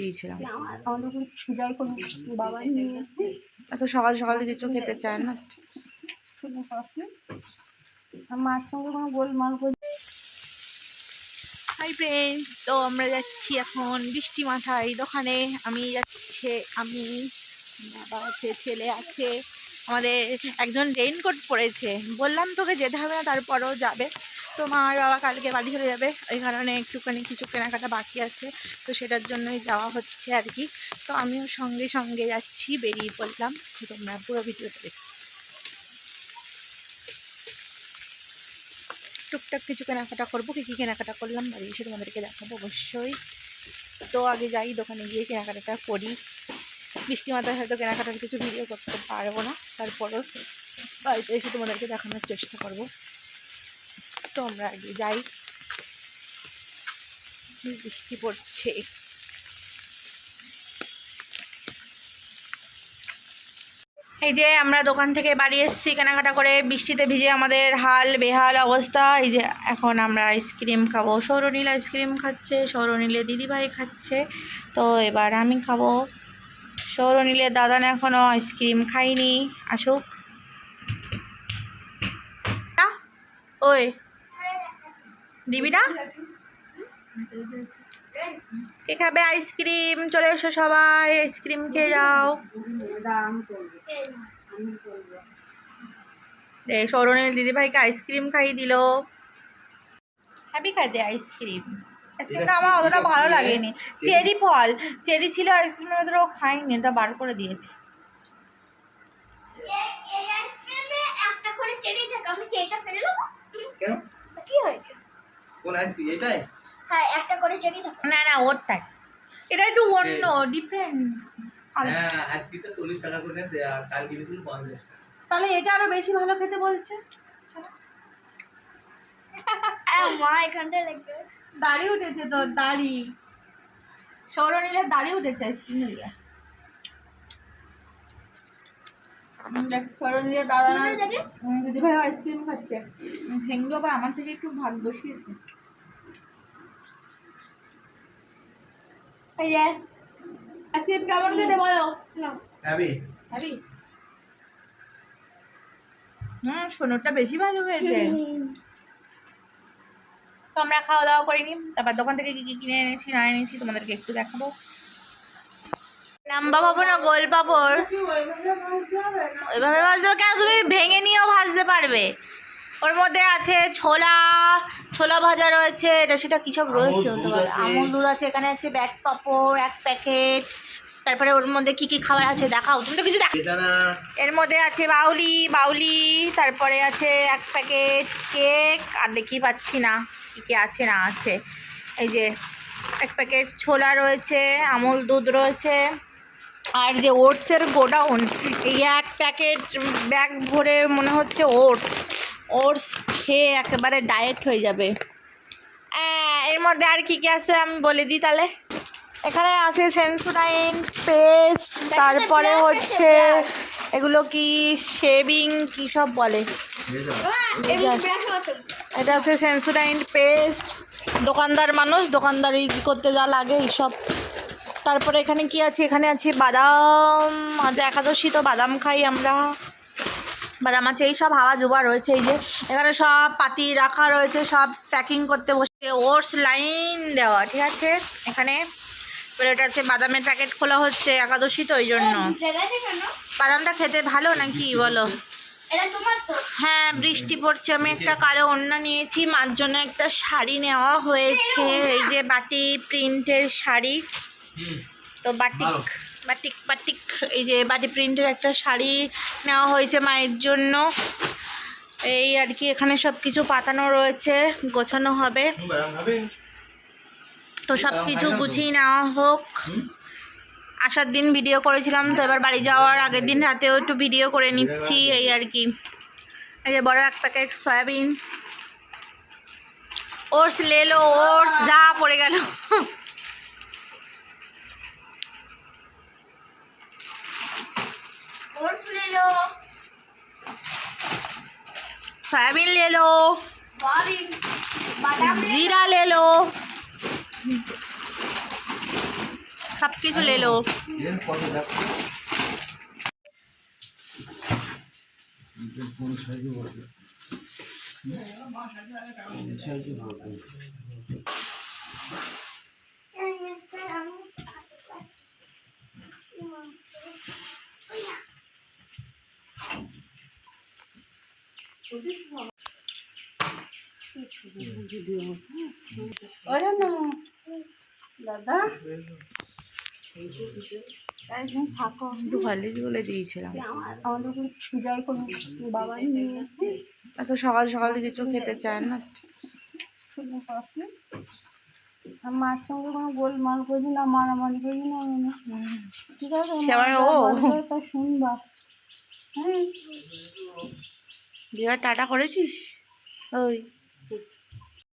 দিয়েছিলাম। বাবা নিয়ে এত সকাল সকাল কিছু খেতে চায় না। মার সঙ্গে কোনো গোলমাল করে। হাই ফ্রেন্ডস, তো আমরা যাচ্ছি এখন বৃষ্টি মাথায় দোকানে। আমি যাচ্ছে, আমি, বাবা আছে, ছেলে আছে, আমাদের একজন রেইনকোট পরেছে। বললাম তোকে যেতে হবে না, তারপরেও যাবে। তো মা আর বাবা কালকে বাড়ি চলে যাবে, ওই কারণে একটুখানি কিছু কেনাকাটা বাকি আছে, তো সেটার জন্যই যাওয়া হচ্ছে আর কি। তো আমিও সঙ্গে সঙ্গে যাচ্ছি, বেরিয়ে পড়লাম। তোমরা পুরো ভিডিওটা দেখো। টুকটাক কিছু কেনাকাটা করবো, কী কী কেনাকাটা করলাম বাড়ি এসে তোমাদেরকে দেখাবো অবশ্যই। তো আগে যাই, দোকানে গিয়ে কেনাকাটাটা করি। বৃষ্টি মাথায় হয়তো কেনাকাটার কিছু ভিডিও করতে পারবো না, তারপরও বাড়িতে এসে তোমাদেরকে দেখানোর চেষ্টা করব। তো আমরা আগে যাই, বৃষ্টি পড়ছে। এই যে আমরা দোকান থেকে বাড়ি এসেছি কেনাকাটা করে, বৃষ্টিতে ভিজে আমাদের হাল বেহাল অবস্থা। এই যে এখন আমরা আইসক্রিম খাবো, সৌরনীল আইসক্রিম খাচ্ছে, সৌরনীলের দিদিভাই খাচ্ছে, তো এবার আমি খাবো। সৌরনীলের দাদান এখনও আইসক্রিম খাইনি, আসুক। ওই দিবি না? কে খাবে আইসক্রিম? চলে এসো সবাই, আইসক্রিম খেয়ে যাও। সৌরনীল দিদিভাইকে আইসক্রিম খাইয়ে দিল। হ্যাপি খাইতে আইসক্রিম। আইসক্রিমটা আমার অতটা ভালো লাগেনি, চেরি ফল, চেরি ছিল আইসক্রিমের ভেতরে, ও খাইনি, তা বার করে দিয়েছে। হ্যাঁ, একটা করে চেরি থাকে। না না, ওরটাই, এটা একটু অন্য ডিফারেন্ট। হ্যাঁ, আজকে তো 40 টাকা করে নিয়েছে, আর কাল কিনেছিল 50 টাকা। তাহলে এটা আরো বেশি ভালো খেতে বলছে। মা এখানটা লাগবে। দাড়ি উঠেছে তোর, দাড়ি। সৌরনীলের দাড়ি উঠেছে আইসক্রিম দিয়ে। সৌরনীলের দাদা না দিদিভাই আইসক্রিম খাচ্ছে, ভেঙ্গলো বা আমার থেকে একটু ভাগ বসিয়েছে। এই যে আইসক্রিম কেমন খেতে বলো? Happy happy. সোনারটা বেশি ভালো হয়েছে। তো আমরা খাওয়া দাওয়া করিনি, তারপর দোকান থেকে কি কি কিনে এনেছি না এনেছি তোমাদেরকে একটু দেখাবো। নাম্বা পাবো না, গোল পাপড় ওইভাবে ভাজতে কেন, তুমি ভেঙে নিয়েও ভাজতে পারবে। ওর মধ্যে আছে ছোলা, ছোলা ভাজা রয়েছে, এটা সেটা কী সব রয়েছে হতে পারে। আমুল দুধ আছে, এখানে আছে ব্যাট পাপড় 1 প্যাকেট। তারপরে ওর মধ্যে কি কি খাবার আছে দেখাও, তুমি তো কিছু দেখো। এর মধ্যে আছে বাউলি, তারপরে আছে 1 প্যাকেট কেক, আর দেখি পাচ্ছি না কী কী আছে না আছে। এই যে 1 প্যাকেট ছোলা রয়েছে, আমুল দুধ রয়েছে, আর যে ওটসের গোডাউন, এই 1 প্যাকেট ব্যাগ ভরে মনে হচ্ছে ওটস খেয়ে একেবারে ডায়েট হয়ে যাবে। এর মধ্যে আর কি কি আছে আমি বলে দিই তাহলে। এখানে আছে সেন্সোডাইন পেস্ট, তারপরে হচ্ছে এগুলো কি শেভিং কি সব বলে, এটা হচ্ছে সেন্সোডাইন পেস্ট। দোকানদার মানুষ, দোকানদারি করতে যা লাগে এইসব। তারপরে এখানে কি আছে, এখানে আছে বাদাম, আজ একাদশী তো বাদাম খাই আমরা, বাদাম আছে, এই সব হাওয়া জোবা রয়েছে। এই যে এখানে সব পাতি রাখা রয়েছে, সব প্যাকিং করতে বসে, ওটস লাইন দেওয়া, ঠিক আছে। এখানে এটা হচ্ছে বাদামের প্যাকেট খোলা হচ্ছে, একাদশী তো ওই জন্য। বাদামটা খেতে ভালো নাকি বলো? হ্যাঁ, বৃষ্টি পড়ছে। আমি একটা কালো ওড়না নিয়েছি, মার জন্য একটা শাড়ি নেওয়া হয়েছে, এই যে বাটি প্রিন্টের শাড়ি। তো বাটিক এই যে বাটি প্রিন্টের একটা শাড়ি নেওয়া হয়েছে মায়ের জন্য। এই আর কি, এখানে সব কিছু পাতানো রয়েছে, গোছানো হবে। তো সব কিছু গুছিয়ে নেওয়া হোক। আসার দিন ভিডিও করেছিলাম, তো এবার বাড়ি যাওয়ার আগের দিন রাতেও একটু ভিডিও করে নিচ্ছি, এই আর কি। এই যে বড় 1 প্যাকেট সয়াবিন, ওটস লেলো, ওটস যা পড়ে গেল। सोयाबीन ले लो, जीरा ले लो, সব কিছু লেলো। দাদা একদিন থাকো, একটু হলিজ বলে দিয়েছিলাম। আমাদের যাই কোনো বাবা নিয়ে এসছে এত সকাল সকাল কিছু খেতে চায় না। মার সঙ্গে কোনো গোলমাল করি না, মারামারি করি না, ঠিক আছে? সে আবার ও। তা শুনবা। হ্যাঁ বিয়ে টাটা করেছিস? ওই